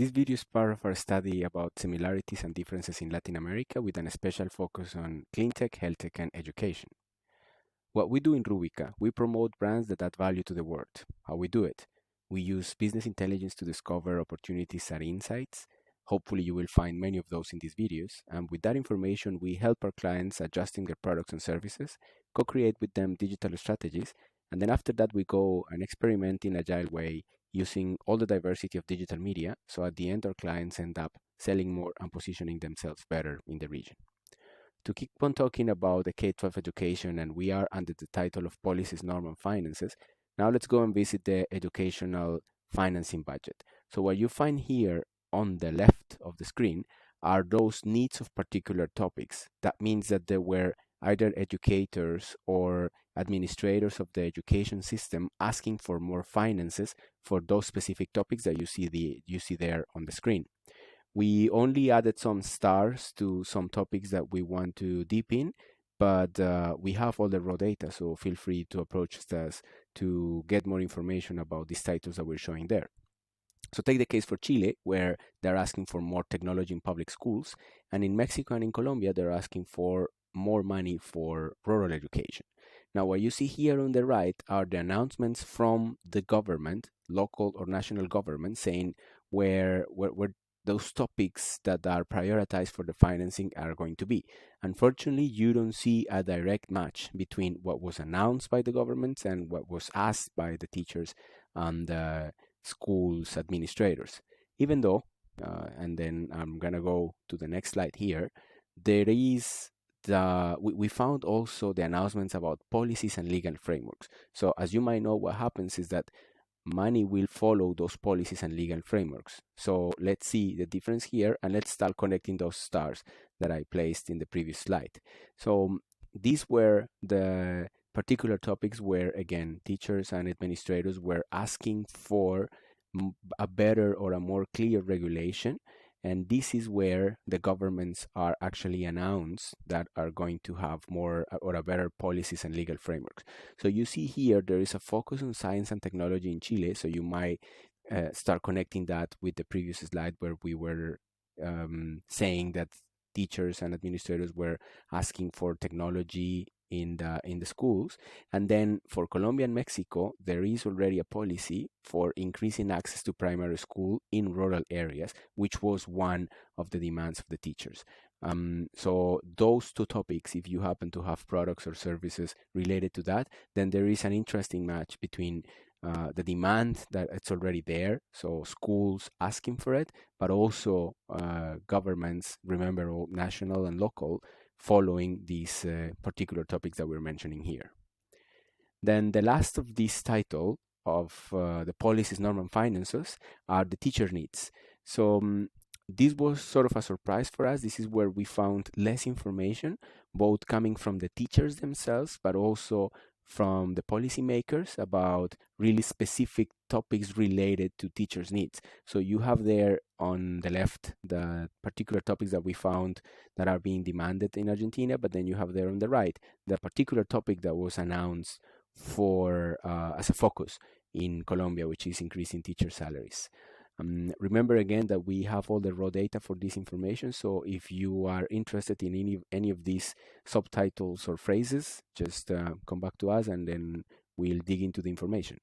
This video is part of our study about similarities and differences in Latin America with an special focus on cleantech, healthtech, and education. What we do in Rubica, we promote brands that add value to the world. How we do it? We use business intelligence to discover opportunities and insights. Hopefully you will find many of those in these videos. And with that information, we help our clients adjusting their products and services, co-create with them digital strategies, and then after that we go and experiment in agile way using all the diversity of digital media. So at the end, our clients end up selling more and positioning themselves better in the region. To keep on talking about the K-12 education, and we are under the title of Policies, Norm, and Finances, now let's go and visit the educational financing budget. So what you find here on the left of the screen are those needs of particular topics. That means that there were either educators or administrators of the education system asking for more finances for those specific topics that you see there on the screen. We only added some stars to some topics that we want to deep in, but we have all the raw data, so feel free to approach us to get more information about these titles that we're showing there. So take the case for Chile, where they're asking for more technology in public schools, and in Mexico and in Colombia, they're asking for more money for rural education. Now, what you see here on the right are the announcements from the government, local or national government, saying where those topics that are prioritized for the financing are going to be. Unfortunately, you don't see a direct match between what was announced by the government and what was asked by the teachers and the schools administrators. Even though, and then I'm gonna go to the next slide here, there is we found also the announcements about policies and legal frameworks. So as you might know, what happens is that money will follow those policies and legal frameworks. So let's see the difference here, and let's start connecting those stars that I placed in the previous slide. So these were the particular topics where, again, teachers and administrators were asking for a better or a more clear regulation. And this is where the governments are actually announced that are going to have more or a better policies and legal frameworks. So you see here, there is a focus on science and technology in Chile. So you might start connecting that with the previous slide where we were saying that teachers and administrators were asking for technology in the schools. And then for Colombia and Mexico, there is already a policy for increasing access to primary school in rural areas, which was one of the demands of the teachers. So those two topics, if you happen to have products or services related to that, then there is an interesting match between the demand that it's already there, so schools asking for it, but also governments, remember, all national and local, following these particular topics that we're mentioning here. Then the last of this title of the policies, norm, and finances are the teacher needs. So this was sort of a surprise for us. This is where we found less information, both coming from the teachers themselves, but also from the policymakers about really specific topics related to teachers' needs. So you have there on the left the particular topics that we found that are being demanded in Argentina, but then you have there on the right the particular topic that was announced for as a focus in Colombia, which is increasing teacher salaries. Remember again that we have all the raw data for this information, so if you are interested in any of these subtitles or phrases, just come back to us and then we'll dig into the information.